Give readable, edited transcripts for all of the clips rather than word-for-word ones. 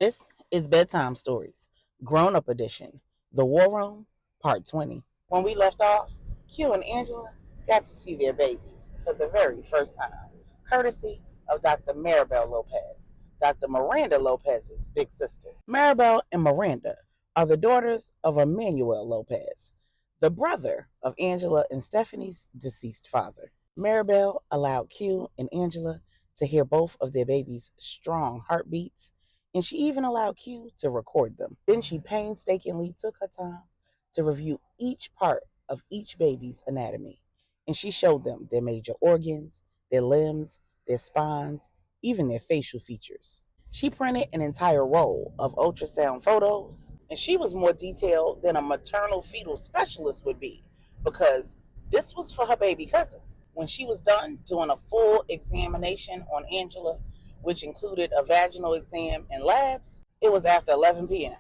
This is Bedtime Stories, Grownup Edition, The War Room, Part 20. When we left off, Q and Angela got to see their babies for the very first time, courtesy of Dr. Maribel Lopez, Dr. Miranda Lopez's big sister. Maribel and Miranda are the daughters of Emmanuel Lopez, the brother of Angela and Stephanie's deceased father. Maribel allowed Q and Angela to hear both of their babies' strong heartbeats, and she even allowed Q to record them. Then she painstakingly took her time to review each part of each baby's anatomy, and she showed them their major organs, their limbs, their spines, even their facial features. She printed an entire roll of ultrasound photos, and she was more detailed than a maternal fetal specialist would be, because this was for her baby cousin. When she was done doing a full examination on Angela, which included a vaginal exam and labs, it was after 11 p.m.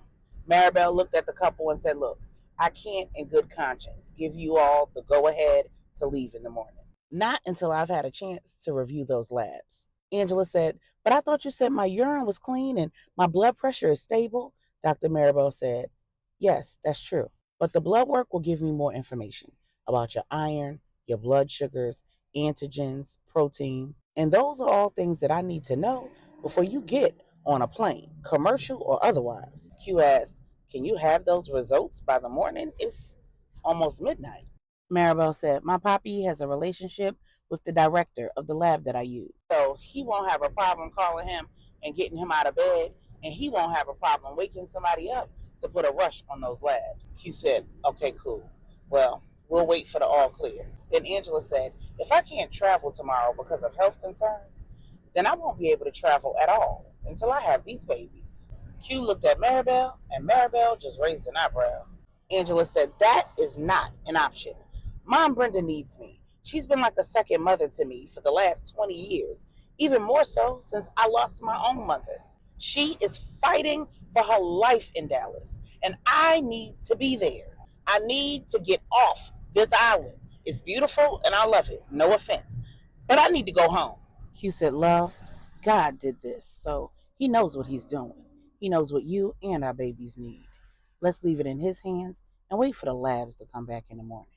Maribel looked at the couple and said, "Look, I can't in good conscience give you all the go-ahead to leave in the morning. Not until I've had a chance to review those labs." Angela said, "But I thought you said my urine was clean and my blood pressure is stable." Dr. Maribel said, "Yes, that's true. But the blood work will give me more information about your iron, your blood sugars, antigens, protein, and those are all things that I need to know before you get on a plane, commercial or otherwise." Q asked, "Can you have those results by the morning? It's almost midnight." Maribel said, "My papi has a relationship with the director of the lab that I use, so he won't have a problem calling him and getting him out of bed, and he won't have a problem waking somebody up to put a rush on those labs." Q said, "Okay, cool. Well, we'll wait for the all clear." Then Angela said, "If I can't travel tomorrow because of health concerns, then I won't be able to travel at all until I have these babies." Q looked at Maribel, and Maribel just raised an eyebrow. Angela said, "That is not an option. Mom Brenda needs me. She's been like a second mother to me for the last 20 years, even more so since I lost my own mother. She is fighting for her life in Dallas, and I need to be there. I need to get off this island. It's beautiful and I love it, no offense, but I need to go home." Hugh said, "Love, God did this, so he knows what he's doing. He knows what you and our babies need. Let's leave it in his hands and wait for the labs to come back in the morning."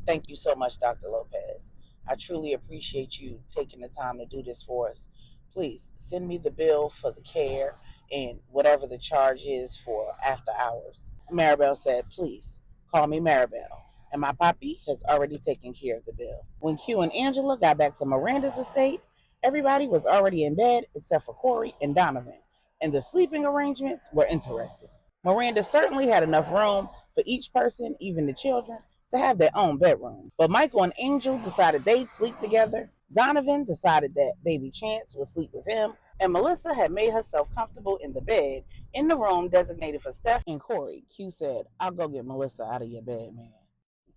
Thank you so much, Dr. Lopez. I truly appreciate you taking the time to do this for us. Please send me the bill for the care and whatever the charge is for after hours." Maribel said, "Please call me Maribel, and my papi has already taken care of the bill." When Q and Angela got back to Miranda's estate, everybody was already in bed except for Corey and Donovan, and the sleeping arrangements were interesting. Miranda certainly had enough room for each person, even the children, to have their own bedroom. But Michael and Angel decided they'd sleep together. Donovan decided that baby Chance would sleep with him. And Melissa had made herself comfortable in the bed in the room designated for Steph and Corey. Q said, "I'll go get Melissa out of your bed, man."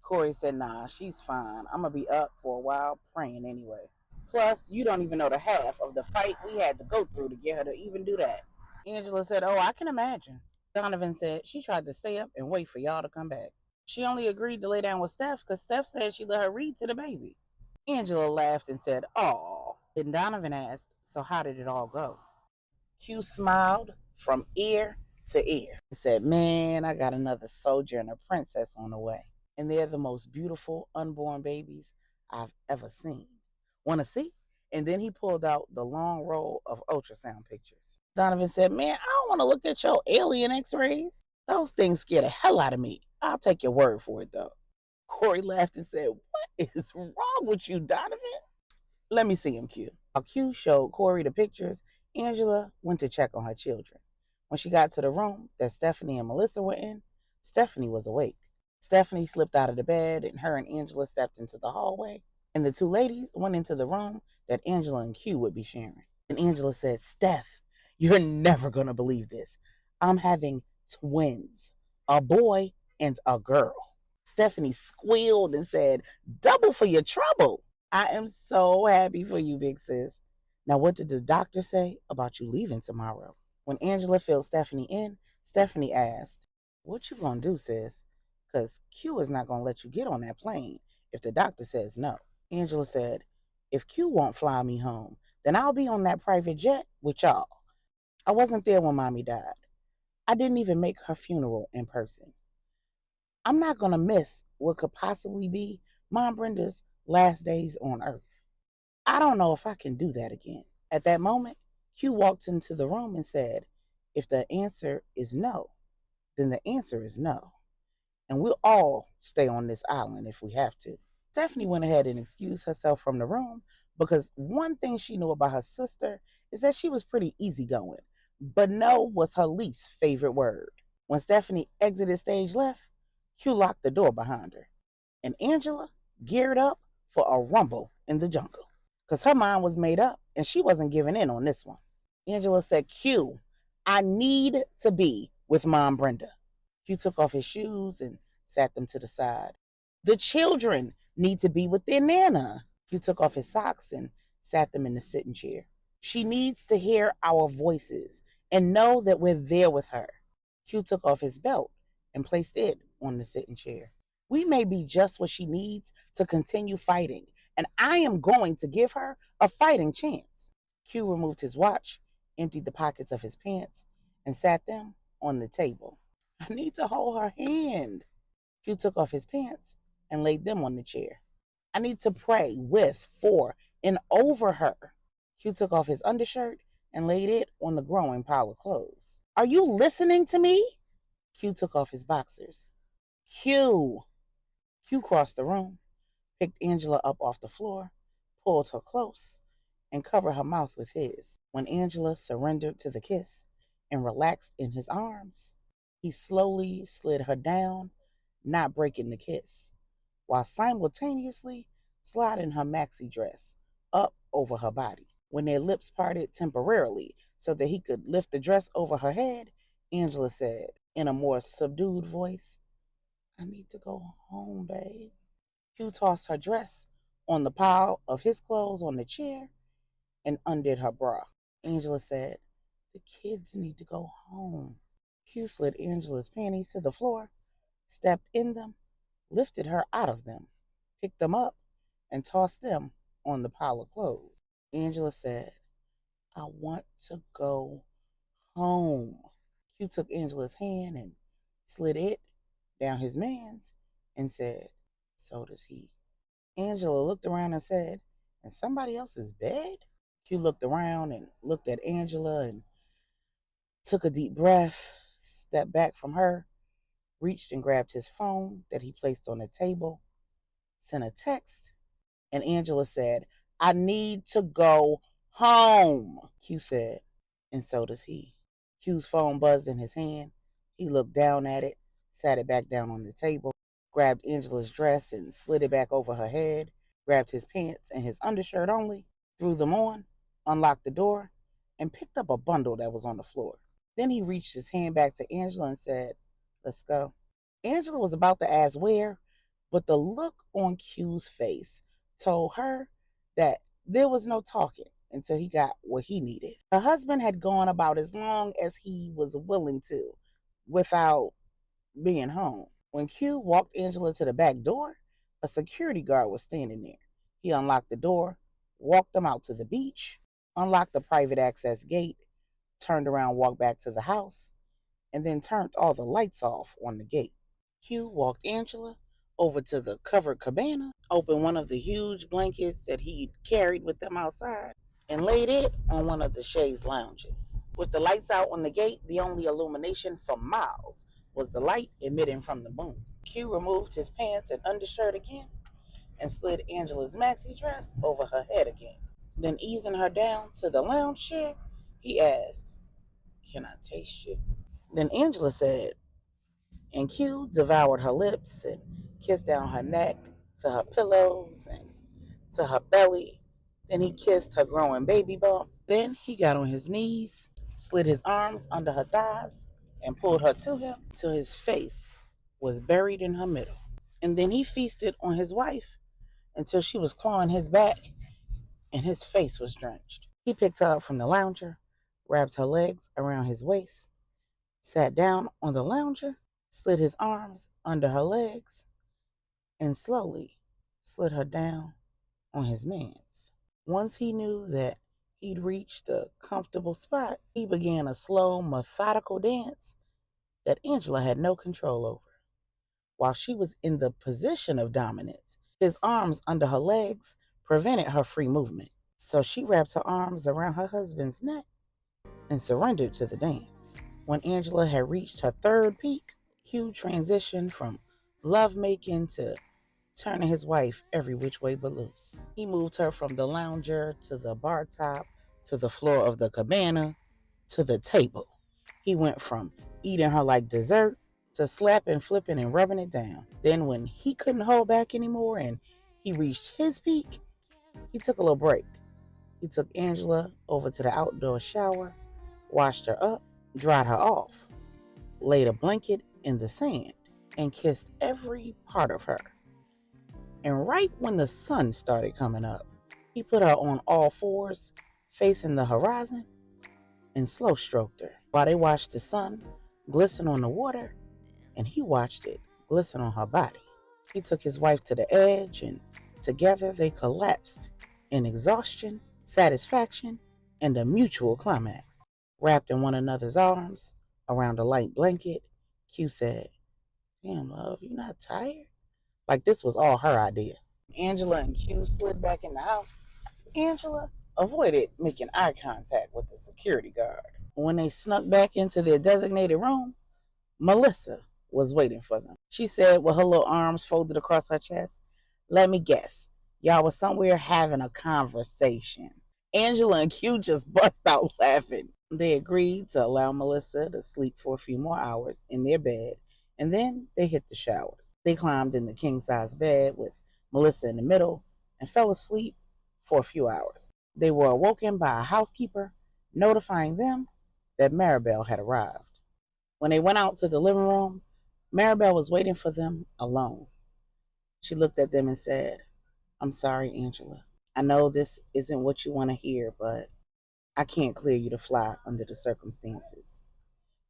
Corey said, "Nah, she's fine. I'm going to be up for a while praying anyway. Plus, you don't even know the half of the fight we had to go through to get her to even do that." Angela said, "Oh, I can imagine." Donovan said, "She tried to stay up and wait for y'all to come back. She only agreed to lay down with Steph because Steph said she let her read to the baby." Angela laughed and said, "Oh." Then Donovan asked, "So how did it all go?" Q smiled from ear to ear and said, "Man, I got another soldier and a princess on the way. And they're the most beautiful unborn babies I've ever seen. Want to see?" And then he pulled out the long roll of ultrasound pictures. Donovan said, "Man, I don't want to look at your alien x-rays. Those things scare the hell out of me. I'll take your word for it, though." Corey laughed and said, "What is wrong with you, Donovan?" "Let me see him, Q." While Q showed Corey the pictures, Angela went to check on her children. When she got to the room that Stephanie and Melissa were in, Stephanie was awake. Stephanie slipped out of the bed, and her and Angela stepped into the hallway, and the two ladies went into the room that Angela and Q would be sharing. And Angela said, "Steph, you're never going to believe this. I'm having twins, a boy and a girl." Stephanie squealed and said, "Double for your trouble." "I am so happy for you, big sis. Now, what did the doctor say about you leaving tomorrow?" When Angela filled Stephanie in, Stephanie asked, "What you gonna do, sis? Because Q is not gonna let you get on that plane if the doctor says no." Angela said, "If Q won't fly me home, then I'll be on that private jet with y'all." I wasn't there when mommy died. I didn't even make her funeral in person. I'm not going to miss what could possibly be Mom Brenda's last days on earth. I don't know if I can do that again. At that moment, Q walked into the room and said, if the answer is no, then the answer is no. And we'll all stay on this island if we have to. Stephanie went ahead and excused herself from the room because one thing she knew about her sister is that she was pretty easygoing, but no was her least favorite word. When Stephanie exited stage left, Q locked the door behind her, and Angela geared up for a rumble in the jungle because her mind was made up and she wasn't giving in on this one. Angela said, Q, I need to be with Mom Brenda. Q took off his shoes and sat them to the side. The children need to be with their Nana. Q took off his socks and sat them in the sitting chair. She needs to hear our voices and know that we're there with her. Q took off his belt and placed it on the sitting chair. We may be just what she needs to continue fighting, and I am going to give her a fighting chance. Q removed his watch, emptied the pockets of his pants, and sat them on the table. I need to hold her hand. Q took off his pants and laid them on the chair. I need to pray with, for, and over her. Q took off his undershirt and laid it on the growing pile of clothes. Are you listening to me? Q took off his boxers. Q. Q crossed the room, picked Angela up off the floor, pulled her close, and covered her mouth with his. When Angela surrendered to the kiss and relaxed in his arms, he slowly slid her down, not breaking the kiss, while simultaneously sliding her maxi dress up over her body. When their lips parted temporarily so that he could lift the dress over her head, Angela said in a more subdued voice, I need to go home, babe. Q tossed her dress on the pile of his clothes on the chair and undid her bra. Angela said, the kids need to go home. Q slid Angela's panties to the floor, stepped in them, lifted her out of them, picked them up, and tossed them on the pile of clothes. Angela said, I want to go home. Q took Angela's hand and slid it down his man's and said, so does he. Angela looked around and said, in somebody else's bed? Q looked around and looked at Angela and took a deep breath, stepped back from her, reached and grabbed his phone that he placed on the table, sent a text, and Angela said, I need to go home. Q said, and so does he. Q's phone buzzed in his hand. He looked down at it, sat it back down on the table, grabbed Angela's dress and slid it back over her head, grabbed his pants and his undershirt only, threw them on, unlocked the door, and picked up a bundle that was on the floor. Then he reached his hand back to Angela and said, let's go. Angela was about to ask where, but the look on Q's face told her that there was no talking until he got what he needed. Her husband had gone about as long as he was willing to without being home. When Q walked Angela to the back door, a security guard was standing there. He unlocked the door, walked them out to the beach, unlocked the private access gate, turned around, walked back to the house, and then turned all the lights off on the gate. Q walked Angela over to the covered cabana, opened one of the huge blankets that he'd carried with them outside, and laid it on one of the chaise lounges. With the lights out on the gate, the only illumination for miles was the light emitting from the moon. Q removed his pants and undershirt again and slid Angela's maxi dress over her head again. Then easing her down to the lounge chair, he asked, can I taste you? Then Angela said, and Q devoured her lips and kissed down her neck to her pillows and to her belly. Then he kissed her growing baby bump. Then he got on his knees, slid his arms under her thighs, and pulled her to him till his face was buried in her middle. And then he feasted on his wife until she was clawing his back and his face was drenched. He picked her up from the lounger, wrapped her legs around his waist, sat down on the lounger, slid his arms under her legs, and slowly slid her down on his man's. Once he knew that he'd reached a comfortable spot, he began a slow, methodical dance that Angela had no control over. While she was in the position of dominance, his arms under her legs prevented her free movement. So she wrapped her arms around her husband's neck and surrendered to the dance. When Angela had reached her third peak, Hugh transitioned from lovemaking to turning his wife every which way but loose. He moved her from the lounger to the bar top to the floor of the cabana to the table. He went from eating her like dessert to slapping, flipping, and rubbing it down. Then, when he couldn't hold back anymore and he reached his peak, he took a little break. He took Angela over to the outdoor shower, washed her up, dried her off, laid a blanket in the sand, and kissed every part of her. And right when the sun started coming up, he put her on all fours, facing the horizon, and slow stroked her while they watched the sun glisten on the water, and he watched it glisten on her body. He took his wife to the edge, and together they collapsed in exhaustion, satisfaction, and a mutual climax. Wrapped in one another's arms around a light blanket, Q said, "Damn, love, you not tired?" Like this was all her idea. Angela and Q slid back in the house. Angela avoided making eye contact with the security guard. When they snuck back into their designated room, Melissa was waiting for them. She said with her little arms folded across her chest, "Let me guess, y'all was somewhere having a conversation." Angela and Q just bust out laughing. They agreed to allow Melissa to sleep for a few more hours in their bed, and then they hit the showers. They climbed in the king-size bed with Melissa in the middle and fell asleep for a few hours. They were awoken by a housekeeper notifying them that Maribel had arrived. When they went out to the living room, Maribel was waiting for them alone. She looked at them and said, "I'm sorry, Angela. I know this isn't what you want to hear, but I can't clear you to fly under the circumstances."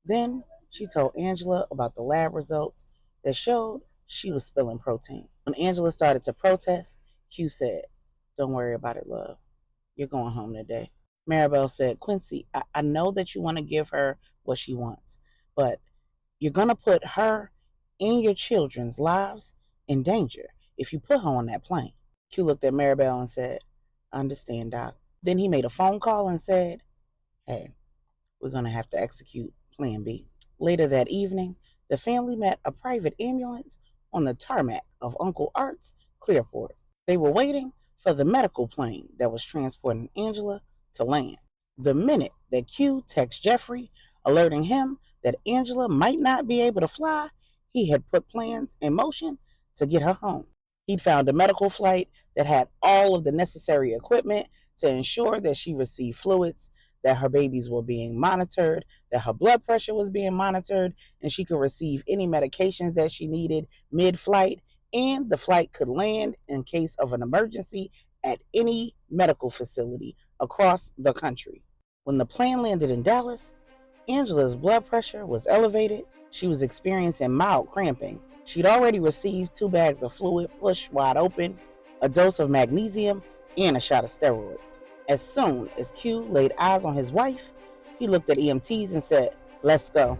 Then she told Angela about the lab results that showed she was spilling protein. When Angela started to protest, Q said, "Don't worry about it, love. You're going home today." Maribel said, "Quincy, I know that you want to give her what she wants, but you're going to put her and your children's lives in danger if you put her on that plane." Q looked at Maribel and said, "I understand, Doc." Then he made a phone call and said, "Hey, we're going to have to execute Plan B." Later that evening, the family met a private ambulance on the tarmac of Uncle Art's Clearport. They were waiting for the medical plane that was transporting Angela to land. The minute that Q texted Jeffrey, alerting him that Angela might not be able to fly, he had put plans in motion to get her home. He'd found a medical flight that had all of the necessary equipment to ensure that she received fluids, that her babies were being monitored, that her blood pressure was being monitored, and she could receive any medications that she needed mid-flight, and the flight could land in case of an emergency at any medical facility across the country. When the plane landed in Dallas, Angela's blood pressure was elevated. She was experiencing mild cramping. She'd already received 2 bags of fluid pushed wide open, a dose of magnesium, and a shot of steroids. As soon as Q laid eyes on his wife, he looked at EMTs and said, "Let's go."